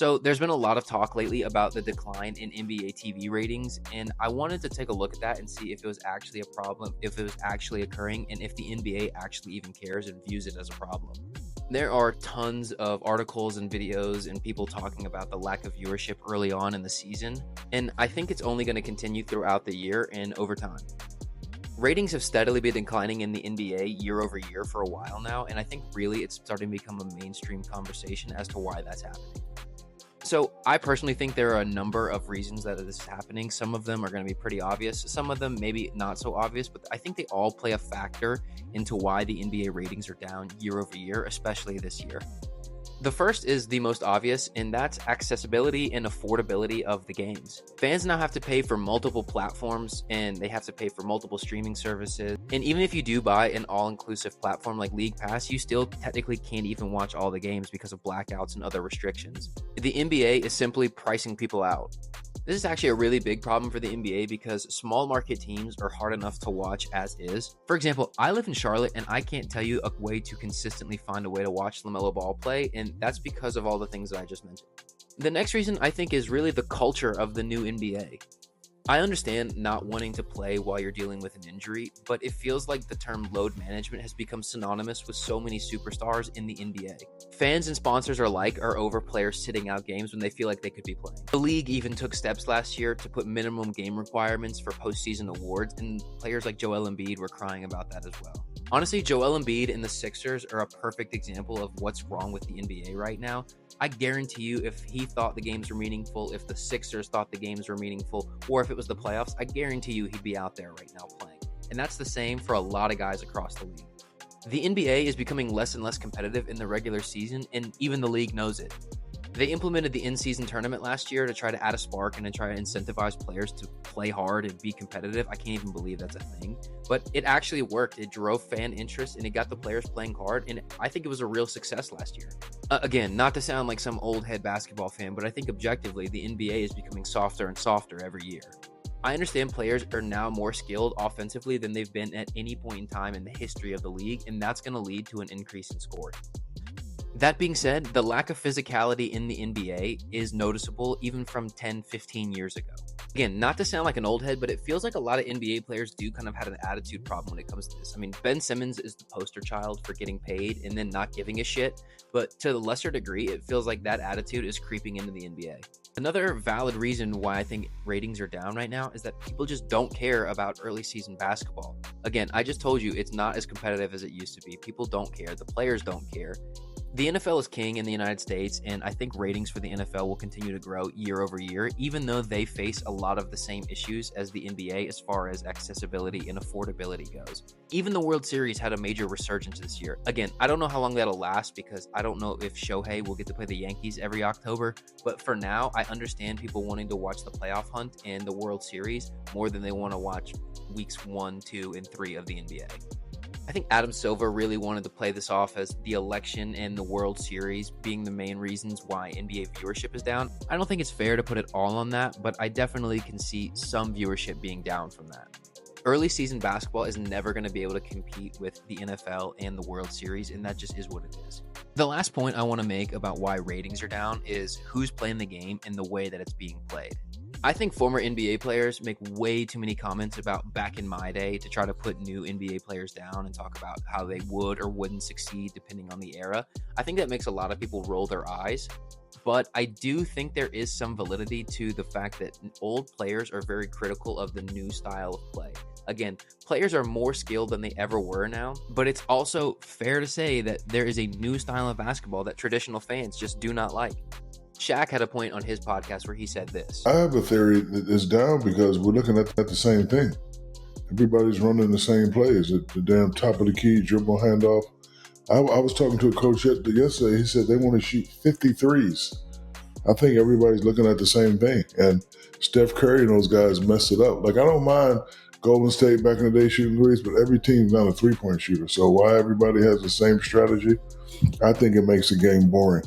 So there's been a lot of talk lately about the decline in NBA TV ratings, and I wanted to take a look at that and see if it was actually a problem, if it was actually occurring, and if the NBA actually even cares and views it as a problem. There are tons of articles and videos and people talking about the lack of viewership early on in the season, and I think it's only going to continue throughout the year and over time. Ratings have steadily been declining in the NBA year over year for a while now, and I think really it's starting to become a mainstream conversation as to why that's happening. So I personally think there are a number of reasons that this is happening. Some of them are going to be pretty obvious. Some of them maybe not so obvious, but I think they all play a factor into why the NBA ratings are down year over year, especially this year. The first is the most obvious, and that's accessibility and affordability of the games. Fans now have to pay for multiple platforms, and they have to pay for multiple streaming services. And even if you do buy an all-inclusive platform like League Pass, you still technically can't even watch all the games because of blackouts and other restrictions. The NBA is simply pricing people out. This is actually a really big problem for the NBA because small market teams are hard enough to watch as is. For example, I live in Charlotte and I can't tell you a way to consistently find a way to watch LaMelo Ball play, and that's because of all the things that I just mentioned. The next reason I think is really the culture of the new NBA. I understand not wanting to play while you're dealing with an injury, but it feels like the term load management has become synonymous with so many superstars in the NBA. Fans and sponsors alike are over players sitting out games when they feel like they could be playing. The league even took steps last year to put minimum game requirements for postseason awards, and players like Joel Embiid were crying about that as well. Honestly, Joel Embiid and the Sixers are a perfect example of what's wrong with the NBA right now. I guarantee you, if he thought the games were meaningful, if the Sixers thought the games were meaningful, or if it was the playoffs, I guarantee you he'd be out there right now playing. And that's the same for a lot of guys across the league. The NBA is becoming less and less competitive in the regular season, and even the league knows it. They implemented the in-season tournament last year to try to add a spark and to try to incentivize players to play hard and be competitive. I can't even believe that's a thing. But it actually worked. It drove fan interest and it got the players playing hard. And I think it was a real success last year. Again, not to sound like some old head basketball fan, but I think objectively the NBA is becoming softer and softer every year. I understand players are now more skilled offensively than they've been at any point in time in the history of the league, and that's going to lead to an increase in scoring. That being said, the lack of physicality in the NBA is noticeable even from 10, 15 years ago. Again, not to sound like an old head, but it feels like a lot of NBA players do kind of have an attitude problem when it comes to this. I mean, Ben Simmons is the poster child for getting paid and then not giving a shit, but to the lesser degree, it feels like that attitude is creeping into the NBA. Another valid reason why I think ratings are down right now is that people just don't care about early season basketball. Again, I just told you it's not as competitive as it used to be. People don't care. The players don't care. The NFL is king in the United States, and I think ratings for the NFL will continue to grow year over year, even though they face a lot of the same issues as the NBA as far as accessibility and affordability goes. Even the World Series had a major resurgence this year. Again, I don't know how long that'll last because I don't know if Shohei will get to play the Yankees every October, but for now, I understand people wanting to watch the playoff hunt and the World Series more than they want to watch weeks 1, 2, and 3 of the NBA. I think Adam Silver really wanted to play this off as the election and the World Series being the main reasons why NBA viewership is down. I don't think it's fair to put it all on that, but I definitely can see some viewership being down from that. Early season basketball is never going to be able to compete with the NFL and the World Series, and that just is what it is. The last point I want to make about why ratings are down is who's playing the game and the way that it's being played. I think former NBA players make way too many comments about back in my day to try to put new NBA players down and talk about how they would or wouldn't succeed depending on the era. I think that makes a lot of people roll their eyes, but I do think there is some validity to the fact that old players are very critical of the new style of play. Again, players are more skilled than they ever were now, but it's also fair to say that there is a new style of basketball that traditional fans just do not like. Shaq had a point on his podcast where he said this. I have a theory that it's down because we're looking at the same thing. Everybody's running the same plays at the damn top of the key, dribble handoff. I was talking to a coach yesterday. He said they want to shoot 53s. I think everybody's looking at the same thing. And Steph Curry and those guys messed it up. Like, I don't mind Golden State back in the day shooting threes, but every team's not a three-point shooter. So why everybody has the same strategy, I think it makes the game boring.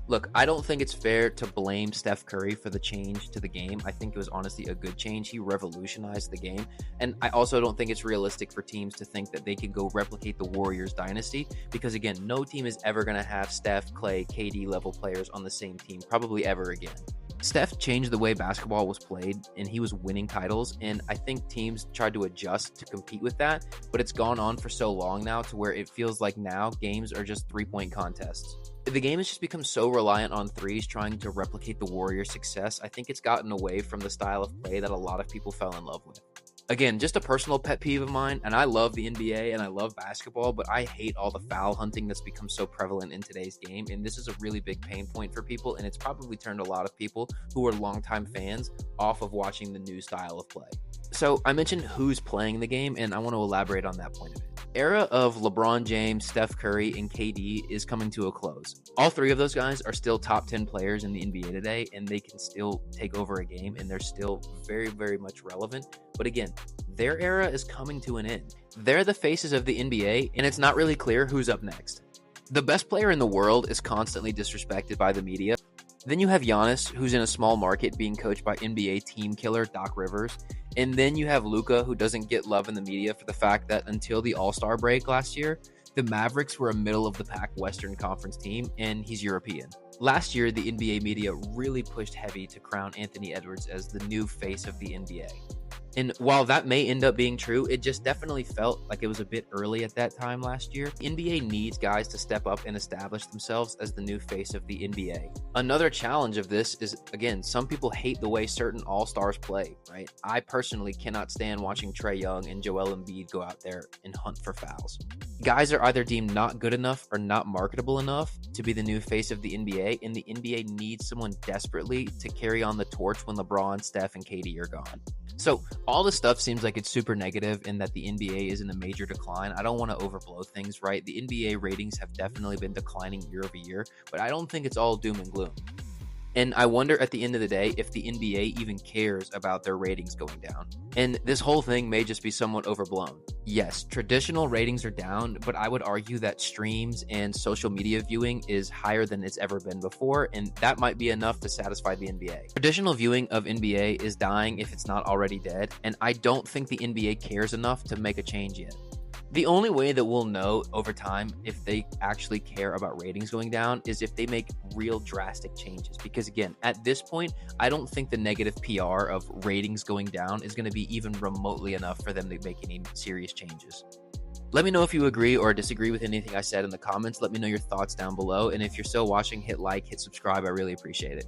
Look, I don't think it's fair to blame Steph Curry for the change to the game. I think it was honestly a good change. He revolutionized the game. And I also don't think it's realistic for teams to think that they can go replicate the Warriors dynasty because, again, no team is ever going to have Steph, Clay, KD level players on the same team, probably ever again. Steph changed the way basketball was played and he was winning titles. And I think teams tried to adjust to compete with that. But it's gone on for so long now to where it feels like now games are just 3-point contests. The game has just become so reliant on threes, trying to replicate the Warriors' success. I think it's gotten away from the style of play that a lot of people fell in love with. Again, just a personal pet peeve of mine, and I love the NBA and I love basketball, but I hate all the foul hunting that's become so prevalent in today's game, and this is a really big pain point for people, and it's probably turned a lot of people who are longtime fans off of watching the new style of play. So I mentioned who's playing the game, and I want to elaborate on that point a bit. Era of LeBron James, Steph Curry, and KD is coming to a close. All three of those guys are still top 10 players in the NBA today, and they can still take over a game, and they're still very, very much relevant. But again, their era is coming to an end. They're the faces of the NBA, and it's not really clear who's up next. The best player in the world is constantly disrespected by the media. Then you have Giannis, who's in a small market being coached by NBA team killer Doc Rivers. And then you have Luka, who doesn't get love in the media for the fact that until the All-Star break last year, the Mavericks were a middle-of-the-pack Western Conference team, and he's European. Last year, the NBA media really pushed heavy to crown Anthony Edwards as the new face of the NBA. And while that may end up being true, it just definitely felt like it was a bit early at that time last year. The NBA needs guys to step up and establish themselves as the new face of the NBA. Another challenge of this is, again, some people hate the way certain all-stars play, right? I personally cannot stand watching Trae Young and Joel Embiid go out there and hunt for fouls. Guys are either deemed not good enough or not marketable enough to be the new face of the NBA, and the NBA needs someone desperately to carry on the torch when LeBron, Steph, and KD are gone. So all this stuff seems like it's super negative and that the NBA is in a major decline. I don't want to overblow things, right? The NBA ratings have definitely been declining year over year, but I don't think it's all doom and gloom. And I wonder at the end of the day if the NBA even cares about their ratings going down. And this whole thing may just be somewhat overblown. Yes, traditional ratings are down, but I would argue that streams and social media viewing is higher than it's ever been before, and that might be enough to satisfy the NBA. Traditional viewing of NBA is dying if it's not already dead, and I don't think the NBA cares enough to make a change yet. The only way that we'll know over time if they actually care about ratings going down is if they make real drastic changes. Because again, at this point, I don't think the negative PR of ratings going down is going to be even remotely enough for them to make any serious changes. Let me know if you agree or disagree with anything I said in the comments. Let me know your thoughts down below. And if you're still watching, hit like, hit subscribe. I really appreciate it.